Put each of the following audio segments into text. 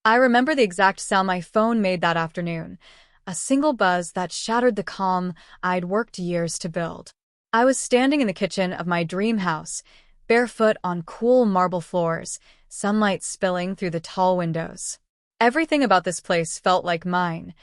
I remember the exact sound my phone made that afternoon, a single buzz that shattered the calm I'd worked years to build. I was standing in the kitchen of my dream house, barefoot on cool marble floors, sunlight spilling through the tall windows. Everything about this place felt like mine.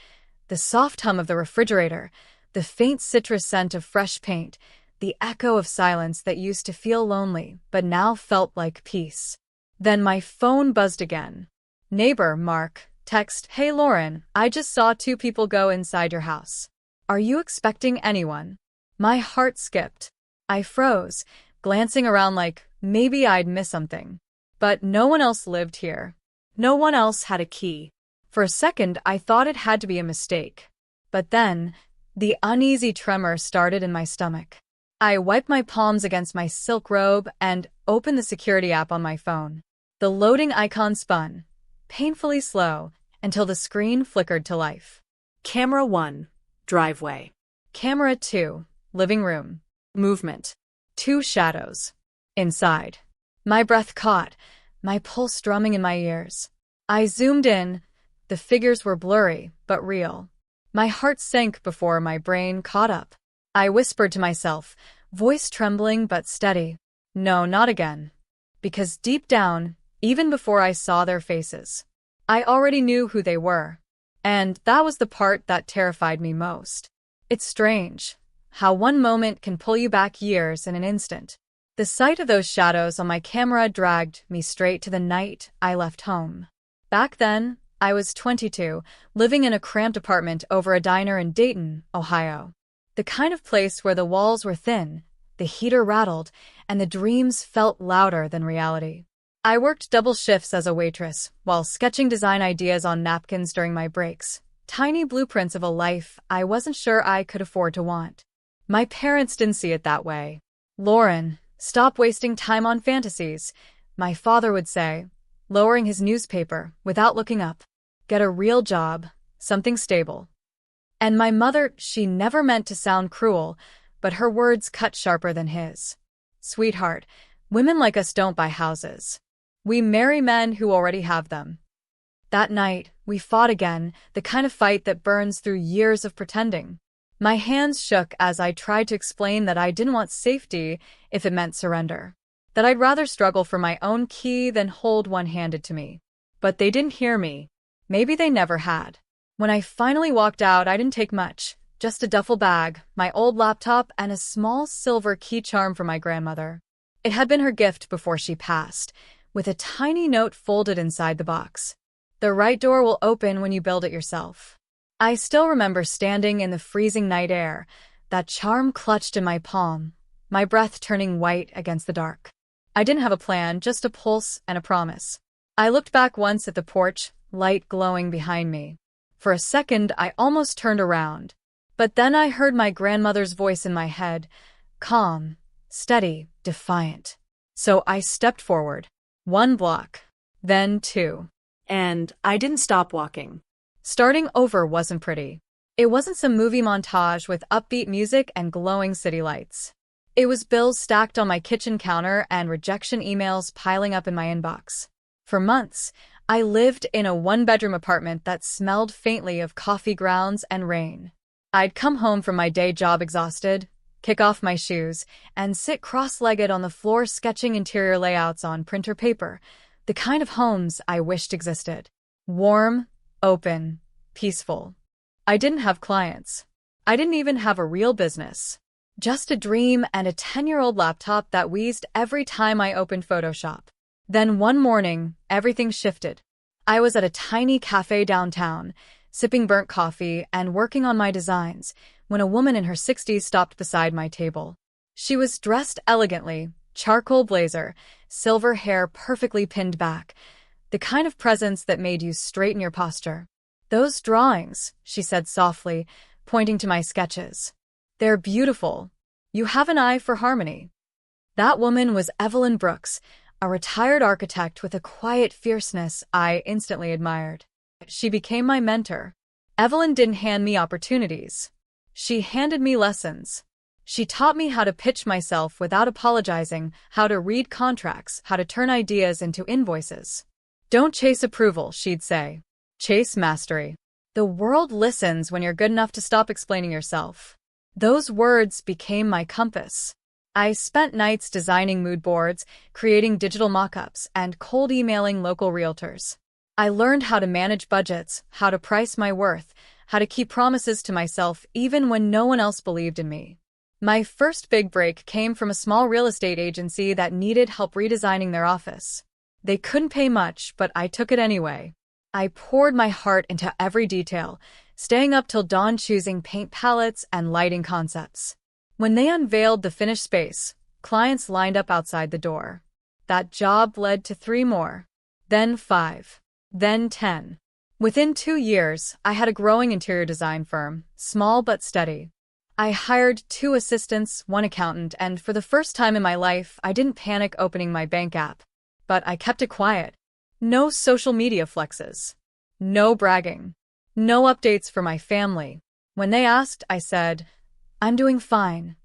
The soft hum of the refrigerator, the faint citrus scent of fresh paint, the echo of silence that used to feel lonely but now felt like peace. Then my phone buzzed again. Neighbor, Mark. Text, "Hey Lauren, I just saw two people go inside your house. Are you expecting anyone?" My heart skipped. I froze, glancing around like maybe I'd miss something. But no one else lived here. No one else had a key. For a second, I thought it had to be a mistake. But then, the uneasy tremor started in my stomach. I wiped my palms against my silk robe and opened the security app on my phone. The loading icon spun, painfully slow, until the screen flickered to life. Camera 1, driveway. Camera 2, living room. Movement. 2 shadows. Inside. My breath caught, my pulse drumming in my ears. I zoomed in. The figures were blurry, but real. My heart sank before my brain caught up. I whispered to myself, voice trembling but steady. No, not again. Because deep down, even before I saw their faces, I already knew who they were. And that was the part that terrified me most. It's strange how one moment can pull you back years in an instant. The sight of those shadows on my camera dragged me straight to the night I left home. Back then, I was 22, living in a cramped apartment over a diner in Dayton, Ohio. The kind of place where the walls were thin, the heater rattled, and the dreams felt louder than reality. I worked double shifts as a waitress, while sketching design ideas on napkins during my breaks, tiny blueprints of a life I wasn't sure I could afford to want. My parents didn't see it that way. "Lauren, stop wasting time on fantasies," my father would say, lowering his newspaper without looking up. "Get a real job, something stable." And my mother, she never meant to sound cruel, but her words cut sharper than his. "Sweetheart, women like us don't buy houses. We marry men who already have them." That night, we fought again, the kind of fight that burns through years of pretending. My hands shook as I tried to explain that I didn't want safety if it meant surrender, that I'd rather struggle for my own key than hold one handed to me. But they didn't hear me. Maybe they never had. When I finally walked out, I didn't take much, just a duffel bag, my old laptop, and a small silver key charm from my grandmother. It had been her gift before she passed, with a tiny note folded inside the box. "The right door will open when you build it yourself." I still remember standing in the freezing night air, that charm clutched in my palm, my breath turning white against the dark. I didn't have a plan, just a pulse and a promise. I looked back once at the porch, light glowing behind me. For a second, I almost turned around. But then I heard my grandmother's voice in my head, calm, steady, defiant. So I stepped forward. 1 block, then 2. And I didn't stop walking. Starting over wasn't pretty. It wasn't some movie montage with upbeat music and glowing city lights. It was bills stacked on my kitchen counter and rejection emails piling up in my inbox. For months, I lived in a 1-bedroom apartment that smelled faintly of coffee grounds and rain. I'd come home from my day job exhausted, kick off my shoes, and sit cross-legged on the floor sketching interior layouts on printer paper, the kind of homes I wished existed. Warm, open, peaceful. I didn't have clients. I didn't even have a real business. Just a dream and a 10-year-old laptop that wheezed every time I opened Photoshop. Then one morning, everything shifted. I was at a tiny cafe downtown, sipping burnt coffee and working on my designs, when a woman in her 60s stopped beside my table. She was dressed elegantly, charcoal blazer, silver hair perfectly pinned back, the kind of presence that made you straighten your posture. "Those drawings," she said softly, pointing to my sketches. "They're beautiful. You have an eye for harmony." That woman was Evelyn Brooks, a retired architect with a quiet fierceness I instantly admired. She became my mentor. Evelyn didn't hand me opportunities. She handed me lessons. She taught me how to pitch myself without apologizing, how to read contracts, how to turn ideas into invoices. Don't chase approval, she'd say. Chase mastery. The world listens when you're good enough to stop explaining yourself. Those words became my compass. I spent nights designing mood boards, creating digital mock-ups, and cold emailing local realtors. I learned how to manage budgets, how to price my worth, how to keep promises to myself even when no one else believed in me. My first big break came from a small real estate agency that needed help redesigning their office. They couldn't pay much, but I took it anyway. I poured my heart into every detail, staying up till dawn choosing paint palettes and lighting concepts. When they unveiled the finished space, clients lined up outside the door. That job led to 3 more, then 5, then 10. Within 2 years, I had a growing interior design firm, small but steady. I hired 2 assistants, 1 accountant, and for the first time in my life, I didn't panic opening my bank app. But I kept it quiet. No social media flexes. No bragging. No updates for my family. When they asked, I said, I'm doing fine.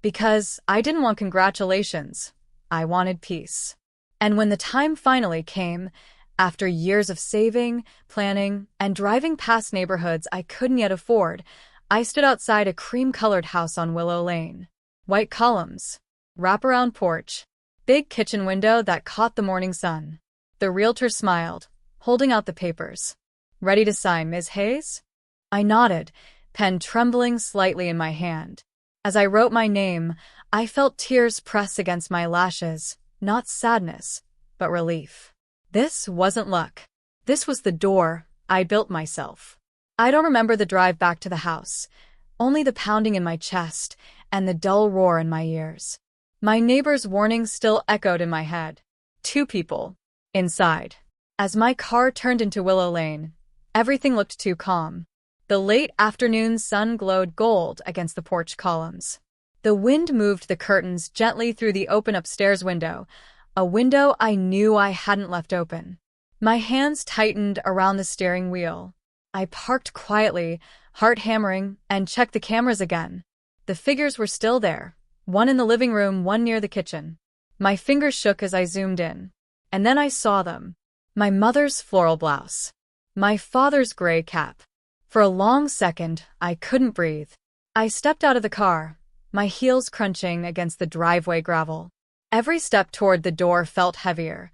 Because I didn't want congratulations. I wanted peace. And when the time finally came, after years of saving, planning, and driving past neighborhoods I couldn't yet afford, I stood outside a cream-colored house on Willow Lane. White columns, wraparound porch, big kitchen window that caught the morning sun. The realtor smiled, holding out the papers. Ready to sign, Ms. Hayes? I nodded, pen trembling slightly in my hand. As I wrote my name, I felt tears press against my lashes, not sadness, but relief. This wasn't luck. This was the door I built myself. I don't remember the drive back to the house, only the pounding in my chest and the dull roar in my ears. My neighbor's warning still echoed in my head. 2 people. Inside. As my car turned into Willow Lane, everything looked too calm. The late afternoon sun glowed gold against the porch columns. The wind moved the curtains gently through the open upstairs window, a window I knew I hadn't left open. My hands tightened around the steering wheel. I parked quietly, heart hammering, and checked the cameras again. The figures were still there, 1 in the living room, 1 near the kitchen. My fingers shook as I zoomed in. And then I saw them. My mother's floral blouse. My father's gray cap. For a long second, I couldn't breathe. I stepped out of the car, my heels crunching against the driveway gravel. Every step toward the door felt heavier,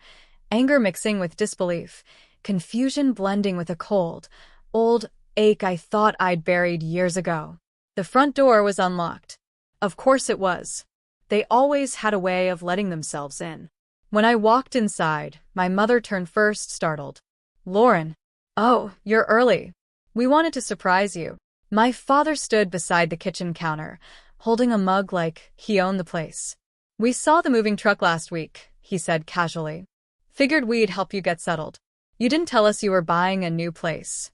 anger mixing with disbelief, confusion blending with a cold, old ache I thought I'd buried years ago. The front door was unlocked. Of course it was. They always had a way of letting themselves in. When I walked inside, my mother turned first, startled. Lauren. Oh, you're early. We wanted to surprise you. My father stood beside the kitchen counter, holding a mug like he owned the place. We saw the moving truck last week, he said casually. Figured we'd help you get settled. You didn't tell us you were buying a new place.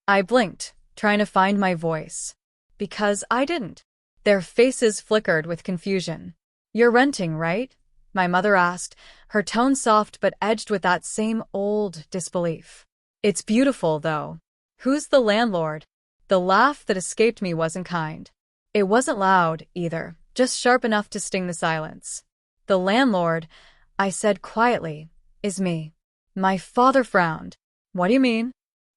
I blinked, trying to find my voice. Because I didn't. Their faces flickered with confusion. You're renting, right? My mother asked, her tone soft but edged with that same old disbelief. It's beautiful, though. Who's the landlord? The laugh that escaped me wasn't kind. It wasn't loud, either, just sharp enough to sting the silence. The landlord, I said quietly, is me. My father frowned. What do you mean?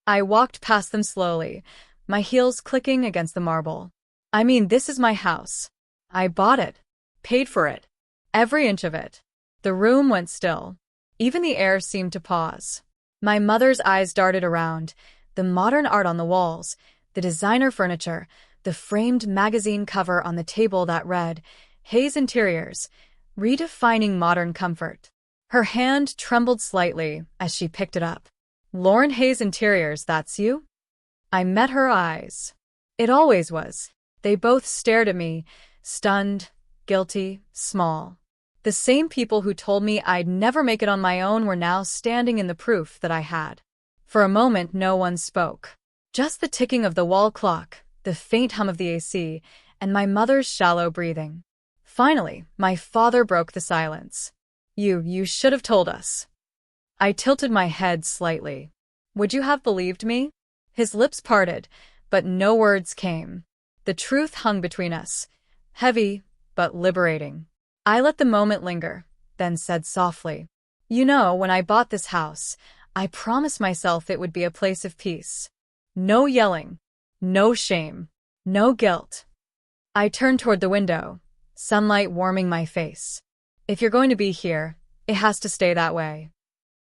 I walked past them slowly, my heels clicking against the marble. I mean, this is my house. I bought it. Paid for it. Every inch of it. The room went still. Even the air seemed to pause. My mother's eyes darted around, the modern art on the walls, the designer furniture, the framed magazine cover on the table that read, Hayes Interiors, redefining modern comfort. Her hand trembled slightly as she picked it up. Lauren Hayes Interiors, that's you? I met her eyes. It always was. They both stared at me, stunned, guilty, small. The same people who told me I'd never make it on my own were now standing in the proof that I had. For a moment, no one spoke. Just the ticking of the wall clock, the faint hum of the AC, and my mother's shallow breathing. Finally, my father broke the silence. You should have told us. I tilted my head slightly. Would you have believed me? His lips parted, but no words came. The truth hung between us, heavy but liberating. I let the moment linger, then said softly, You know, when I bought this house, I promised myself it would be a place of peace. No yelling, no shame, no guilt. I turned toward the window, sunlight warming my face. If you're going to be here, it has to stay that way.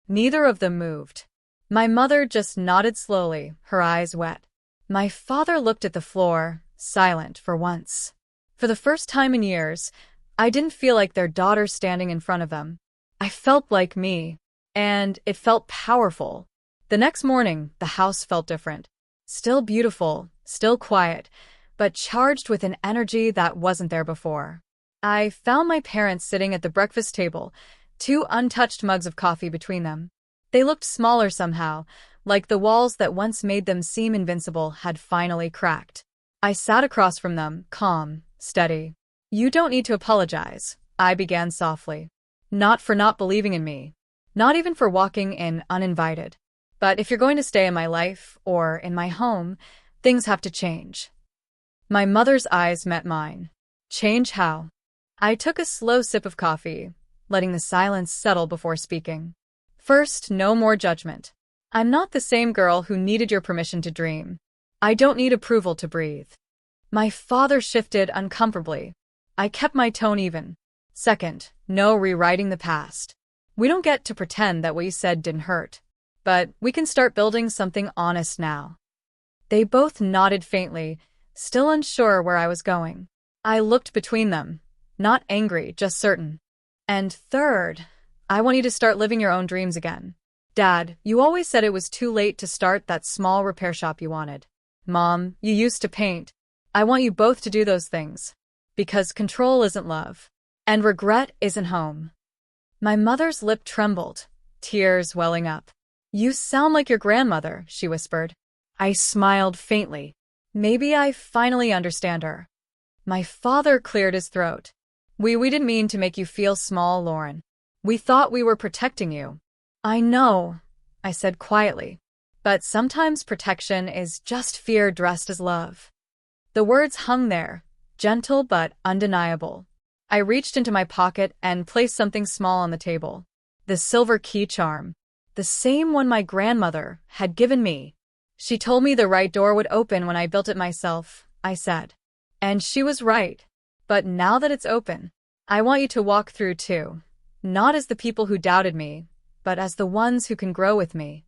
Neither of them moved. My mother just nodded slowly, her eyes wet. My father looked at the floor, silent for once. For the first time in years, I didn't feel like their daughter standing in front of them. I felt like me, and it felt powerful. The next morning, the house felt different. Still beautiful, still quiet, but charged with an energy that wasn't there before. I found my parents sitting at the breakfast table, two untouched mugs of coffee between them. They looked smaller somehow, like the walls that once made them seem invincible had finally cracked. I sat across from them, calm, steady. "You don't need to apologize," I began softly. "Not for not believing in me. Not even for walking in uninvited. But if you're going to stay in my life, or in my home, things have to change." My mother's eyes met mine. Change how? I took a slow sip of coffee, letting the silence settle before speaking. First, no more judgment. I'm not the same girl who needed your permission to dream. I don't need approval to breathe. My father shifted uncomfortably. I kept my tone even. Second, no rewriting the past. We don't get to pretend that what you said didn't hurt. But we can start building something honest now. They both nodded faintly, still unsure where I was going. I looked between them, not angry, just certain. And third, I want you to start living your own dreams again. Dad, you always said it was too late to start that small repair shop you wanted. Mom, you used to paint. I want you both to do those things. Because control isn't love. And regret isn't home. My mother's lip trembled, tears welling up. "You sound like your grandmother," she whispered. I smiled faintly. Maybe I finally understand her. My father cleared his throat. We didn't mean to make you feel small, Lauren. We thought we were protecting you." "I know," I said quietly. "But sometimes protection is just fear dressed as love." The words hung there, gentle but undeniable. I reached into my pocket and placed something small on the table. The silver key charm. The same one my grandmother had given me. "She told me the right door would open when I built it myself," I said. And she was right. But now that it's open, I want you to walk through too. Not as the people who doubted me, but as the ones who can grow with me.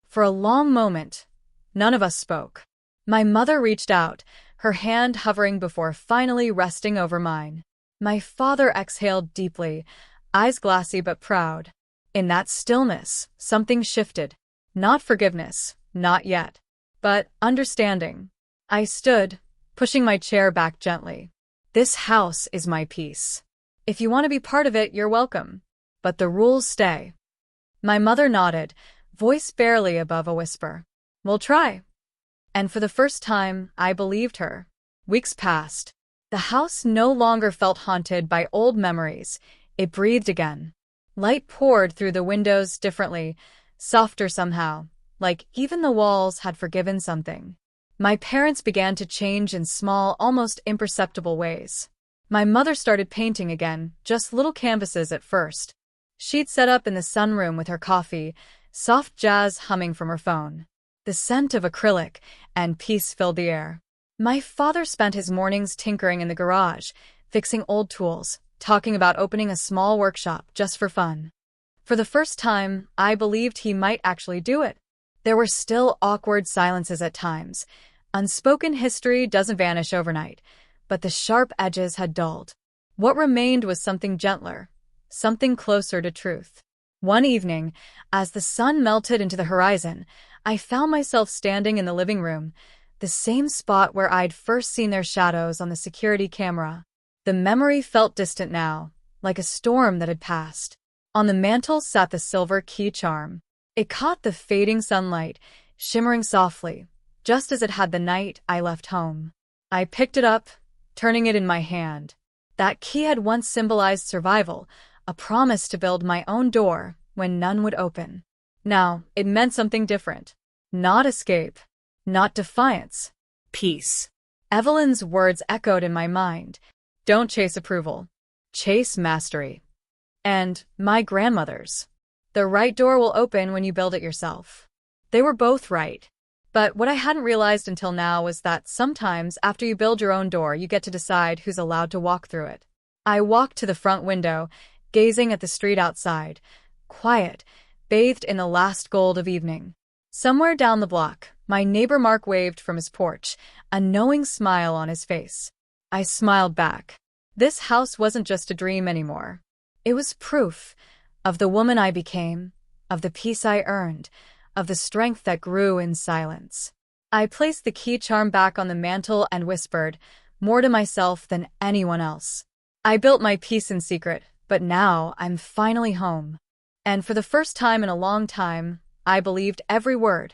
For a long moment, none of us spoke. My mother reached out, her hand hovering before finally resting over mine. My father exhaled deeply, eyes glassy but proud. In that stillness, something shifted. Not forgiveness, not yet, but understanding. I stood, pushing my chair back gently. "This house is my peace. If you want to be part of it, you're welcome. But the rules stay." My mother nodded, voice barely above a whisper. "We'll try." And for the first time, I believed her. Weeks passed. The house no longer felt haunted by old memories. It breathed again. Light poured through the windows differently, softer somehow, like even the walls had forgiven something. My parents began to change in small, almost imperceptible ways. My mother started painting again, just little canvases at first. She'd set up in the sunroom with her coffee, soft jazz humming from her phone. The scent of acrylic and peace filled the air. My father spent his mornings tinkering in the garage, fixing old tools, talking about opening a small workshop just for fun. For the first time, I believed he might actually do it. There were still awkward silences at times. Unspoken history doesn't vanish overnight, but the sharp edges had dulled. What remained was something gentler, something closer to truth. One evening, as the sun melted into the horizon, I found myself standing in the living room, the same spot where I'd first seen their shadows on the security camera. The memory felt distant now, like a storm that had passed. On the mantel sat the silver key charm. It caught the fading sunlight, shimmering softly, just as it had the night I left home. I picked it up, turning it in my hand. That key had once symbolized survival, a promise to build my own door when none would open. Now, it meant something different. Not escape, not defiance. Peace. Evelyn's words echoed in my mind. Don't chase approval. Chase mastery. And my grandmother's. The right door will open when you build it yourself. They were both right. But what I hadn't realized until now was that sometimes after you build your own door, you get to decide who's allowed to walk through it. I walked to the front window, gazing at the street outside, quiet, bathed in the last gold of evening. Somewhere down the block, my neighbor Mark waved from his porch, a knowing smile on his face. I smiled back. This house wasn't just a dream anymore. It was proof of the woman I became, of the peace I earned, of the strength that grew in silence. I placed the key charm back on the mantel and whispered, more to myself than anyone else. I built my peace in secret, but now I'm finally home. And for the first time in a long time, I believed every word.